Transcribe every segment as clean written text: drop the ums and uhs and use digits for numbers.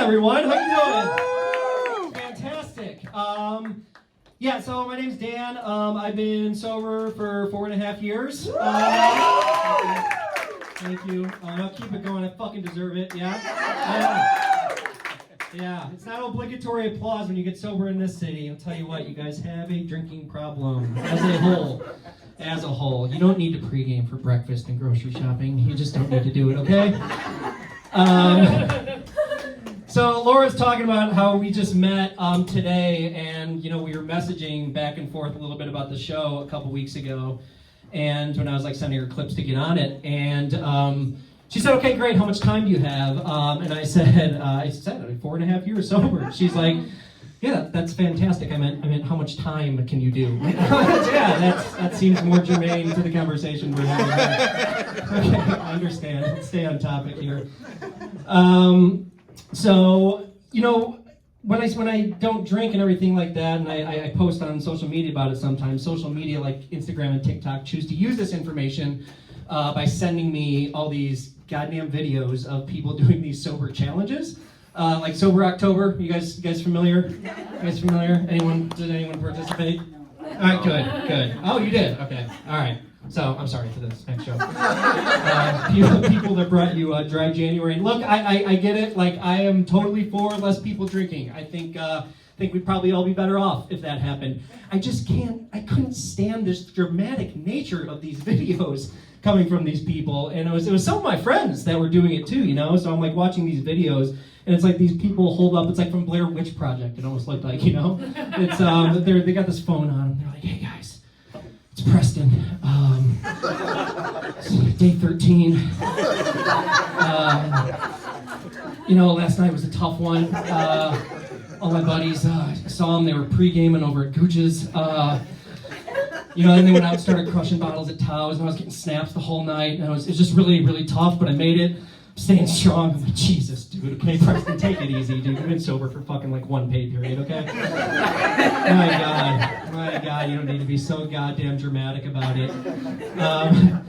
everyone. How you doing? Fantastic. Yeah, so my name's Dan. I've been sober for 4.5 years. Thank you. I'll keep it going. I fucking deserve it. Yeah. It's not obligatory applause when you get sober in this city. I'll tell you what, you guys have a drinking problem as a whole. As a whole. You don't need to pregame for breakfast and grocery shopping. You just don't need to do it, okay? So Laura's talking about how we just met today, and we were messaging back and forth a little bit about the show a couple weeks ago, and when I was sending her clips to get on it, and she said, "Okay, great. How much time do you have?" And I said, "I'm 4.5 years sober." She's like, "Yeah, that's fantastic. I meant, how much time can you do?" Yeah, that seems more germane to the conversation we're having here. Okay, I understand. Let's stay on topic here. So, when I don't drink and everything like that, and I post on social media about it sometimes, social media like Instagram and TikTok choose to use this information by sending me all these goddamn videos of people doing these sober challenges. Like Sober October, you guys familiar? You guys familiar? Did anyone participate? All right, good. Oh, you did? Okay, all right. So, I'm sorry for this next show. People that brought you Dry January. And look, I get it. I am totally for less people drinking. I think we'd probably all be better off if that happened. I couldn't stand this dramatic nature of these videos coming from these people. And it was some of my friends that were doing it too, So I'm watching these videos, and it's these people hold up, it's from Blair Witch Project, it almost looked like, It's, they got this phone on them, they're like, "Hey guys, it's Preston. Day 13. Last night was a tough one. All my buddies saw them. They were pre-gaming over at Gooch's. Then they went out and started crushing bottles at Tao's, and I was getting snaps the whole night. And it was just really, really tough, but I made it. I'm staying strong." I'm like, "Jesus, dude. Okay, Preston, take it easy, dude. You've been sober for fucking 1 pay period, okay?" My God, you don't need to be so goddamn dramatic about it.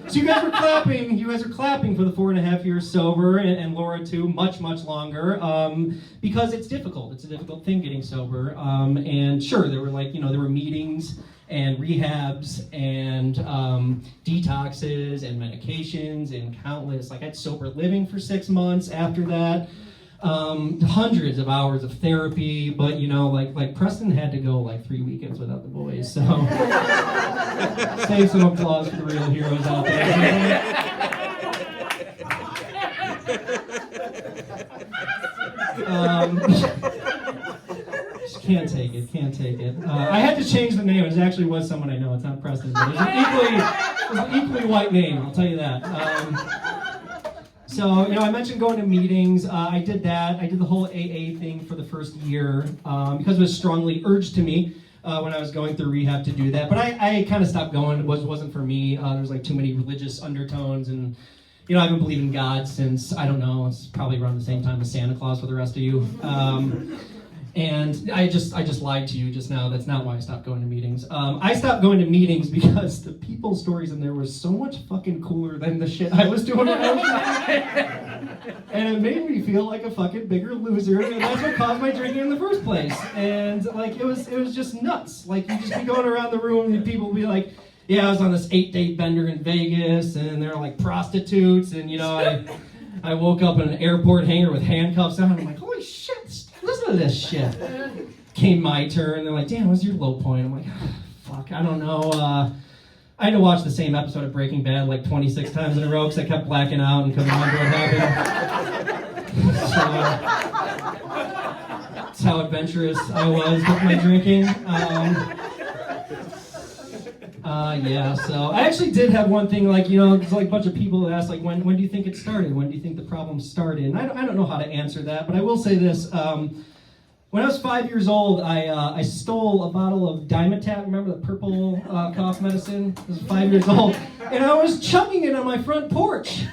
So you guys were clapping. You guys are clapping for the 4.5 years sober, and Laura too, much, much longer, because it's difficult. It's a difficult thing getting sober. And sure, there were there were meetings and rehabs and detoxes and medications and countless. I had sober living for 6 months after that. Hundreds of hours of therapy, but Preston had to go 3 weekends without the boys, so save some applause for the real heroes out there. Just can't take it. I had to change the name. It actually was someone I know. It's not Preston, but it's an equally white name, I'll tell you that. So, I mentioned going to meetings. I did that. I did the whole AA thing for the first year because it was strongly urged to me when I was going through rehab to do that. But I kind of stopped going. It wasn't for me. There was too many religious undertones, and I've been believing God since, I don't know, it's probably around the same time as Santa Claus for the rest of you. And I just lied to you just now. That's not why I stopped going to meetings. I stopped going to meetings because the people's stories in there were so much fucking cooler than the shit I was doing when I was and it made me feel like a fucking bigger loser, and that's what caused my drinking in the first place. And it was just nuts. You just be going around the room and people would be like, "Yeah, I was on this 8-day bender in Vegas, and they're prostitutes, and I woke up in an airport hangar with handcuffs on." I'm like, "Holy shit, listen to this shit." Came my turn, they're like, "Dan, what's your low point?" I'm like, "Fuck, I don't know." I had to watch the same episode of Breaking Bad 26 times in a row because I kept blacking out and couldn't remember what happened. So, that's how adventurous I was with my drinking. Yeah, so I actually did have one thing, there's a bunch of people that asked, when do you think it started? When do you think the problem started? And I don't know how to answer that, but I will say this. When I was 5 years old, I stole a bottle of Dimetapp, remember the purple cough medicine? I was 5 years old, and I was chugging it on my front porch.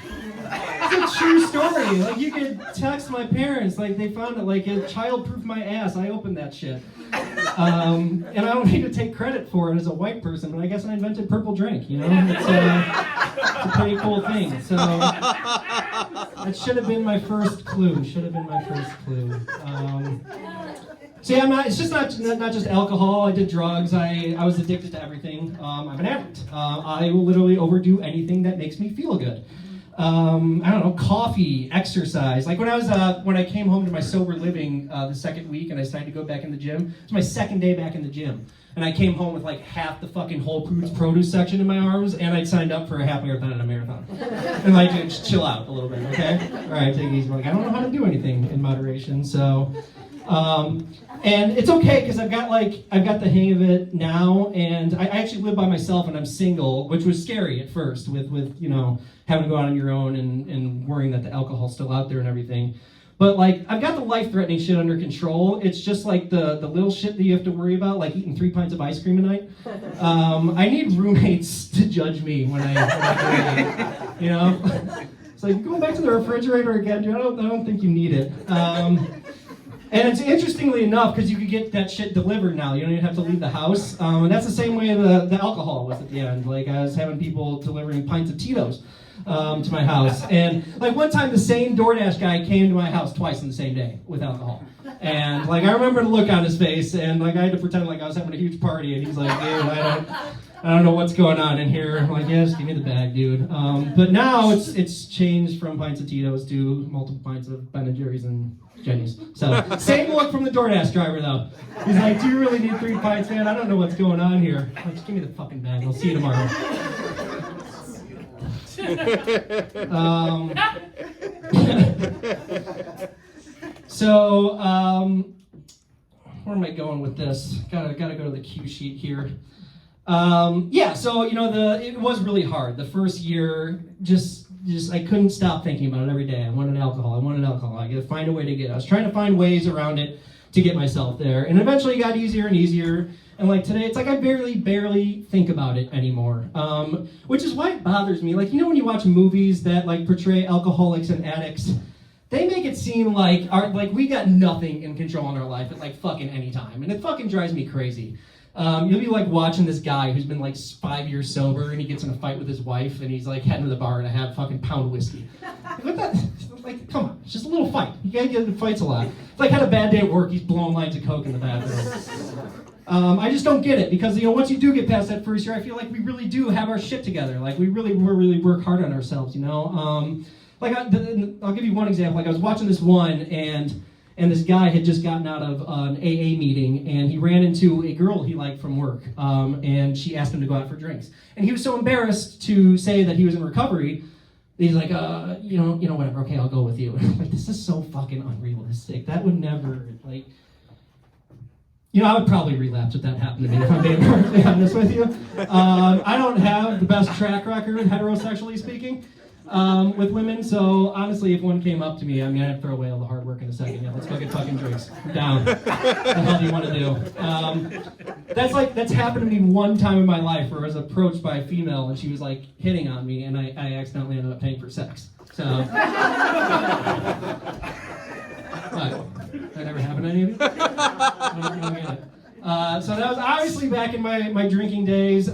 It's a true story. You could text my parents, they found it, it child-proofed my ass. I opened that shit. And I don't need to take credit for it as a white person, but I guess I invented purple drink, It's a pretty cool thing. So That should have been my first clue. So yeah, it's just not just alcohol. I did drugs. I was addicted to everything. I'm an addict. I will literally overdo anything that makes me feel good. I don't know, coffee, exercise. Like when I came home to my sober living the second week and I decided to go back in the gym. It's my second day back in the gym. And I came home with like half the fucking Whole Foods produce section in my arms, and I'd signed up for a half marathon and a marathon. And like, just chill out a little bit, okay? All right, take it easy. Like, I don't know how to do anything in moderation, so. And it's okay because I've got the hang of it now, and I actually live by myself and I'm single, which was scary at first with having to go out on your own and worrying that the alcohol's still out there and everything. But like, I've got the life-threatening shit under control. It's just like the little shit that you have to worry about, like eating 3 pints of ice cream a night. I need roommates to judge me when I eat, It's like, going back to the refrigerator again, dude, I don't think you need it. And it's interestingly enough, because you could get that shit delivered now. You don't even have to leave the house. And that's the same way the alcohol was at the end. Like, I was having people delivering pints of Tito's to my house. And like one time the same DoorDash guy came to my house twice in the same day with alcohol. And like, I remember the look on his face, and like I had to pretend like I was having a huge party, and he's like, dude, I don't know what's going on in here. I'm like, yeah, just give me the bag, dude. But now it's changed from pints of Tito's to multiple pints of Ben & Jerry's and Jenny's. So, same look from the DoorDash driver, though. He's like, do you really need 3 pints, man? I don't know what's going on here. I'm like, just give me the fucking bag. I'll see you tomorrow. So, where am I going with this? Gotta go to the cue sheet here. So it was really hard. The first year, just I couldn't stop thinking about it every day. I wanted alcohol. I gotta find a way to get it. I was trying to find ways around it to get myself there, and eventually it got easier and easier. And like today, it's like I barely think about it anymore. Which is why it bothers me. Like, when you watch movies that like portray alcoholics and addicts, they make it seem like we got nothing in control in our life at like fucking any time, and it fucking drives me crazy. You'll be like watching this guy who's been like 5 years sober, and he gets in a fight with his wife, and he's like heading to the bar to have fucking pound of whiskey. Like, come on, it's just a little fight. You gotta get into fights a lot. It's like had a bad day at work, he's blowing lines of coke in the bathroom. I just don't get it, because once you do get past that first year, I feel like we really do have our shit together. Like we really work hard on ourselves, Like I'll give you one example. Like I was watching this one, and this guy had just gotten out of an AA meeting, and he ran into a girl he liked from work, and she asked him to go out for drinks. And he was so embarrassed to say that he was in recovery, he's like, whatever, okay, I'll go with you. And I'm like, this is so fucking unrealistic. That would never, like, I would probably relapse if that happened to me, if I'm being perfectly honest with you. I don't have the best track record, heterosexually speaking. With women, so honestly, if one came up to me, I'd throw away all the hard work in a second. Yeah, let's go get fucking drinks. I'm down. What the hell do you want to do? That's happened to me one time in my life where I was approached by a female and she was like hitting on me, and I accidentally ended up paying for sex. So, what? That never happened to any of you? I don't get it. So that was obviously back in my drinking days.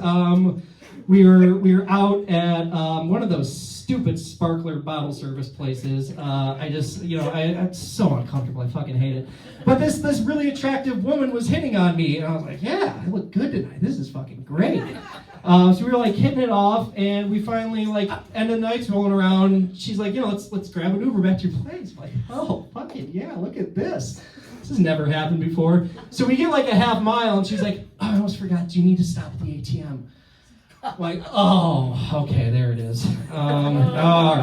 We were out at one of those stupid sparkler bottle service places. It's so uncomfortable. I fucking hate it. But this really attractive woman was hitting on me, and I was like, yeah, I look good tonight. This is fucking great. So we were like hitting it off, and we finally end of the night's rolling around, and she's like, let's grab an Uber back to your place. I'm like, oh, fucking yeah, look at this. This has never happened before. So we get like a half mile, and she's like, oh, I almost forgot. Do you need to stop at the ATM? Like, oh, okay, there it is. All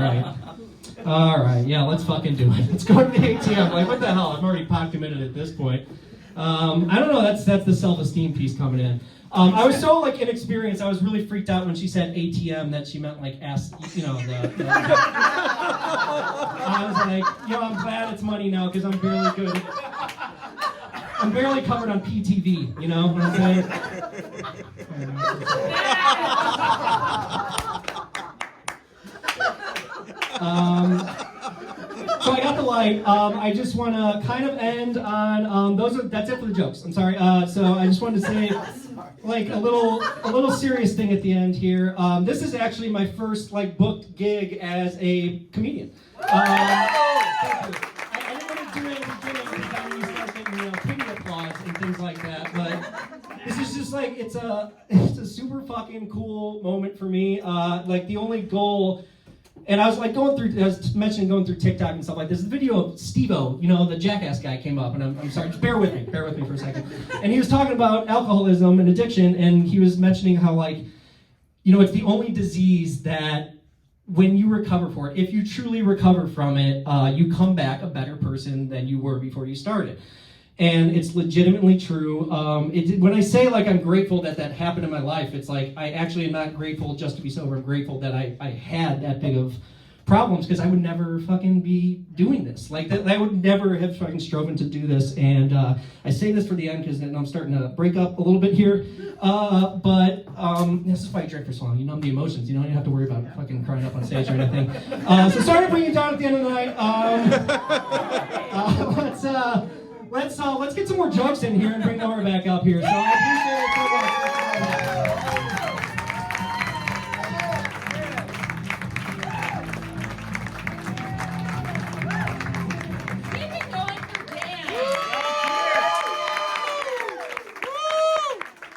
right, yeah, let's fucking do it. Let's go to the ATM. Like, what the hell? I'm already pot committed at this point. I don't know. That's the self-esteem piece coming in. I was so inexperienced. I was really freaked out when she said ATM that she meant ass. I was like, I'm glad it's money now because I'm barely good. I'm barely covered on PTV, you know what I'm saying? So I got the lie right, I just want to kind of end on that's it for the jokes. I'm sorry. So I just wanted to say, like a little serious thing at the end here. This is actually my first like booked gig as a comedian. I didn't want to do it at the beginning because then you start getting pity applause and things like that. But this is just like it's a super fucking cool moment for me. Like the only goal. And I was like going through TikTok and stuff like this. The video of Steve-O, the Jackass guy came up, and I'm sorry, just bear with me for a second. And he was talking about alcoholism and addiction, and he was mentioning how it's the only disease that when you recover for it, if you truly recover from it, you come back a better person than you were before you started. And it's legitimately true. When I say I'm grateful that happened in my life, it's like I actually am not grateful just to be sober. I'm grateful that I had that big of problems because I would never fucking be doing this. I would never have fucking striven to do this. And I say this for the end because I'm starting to break up a little bit here. But this is why I drink for so long. You numb the emotions. You don't have to worry about fucking crying up on stage or anything. So sorry to bring you down at the end of the night. Let's get some more jokes in here and bring Nora back up here. So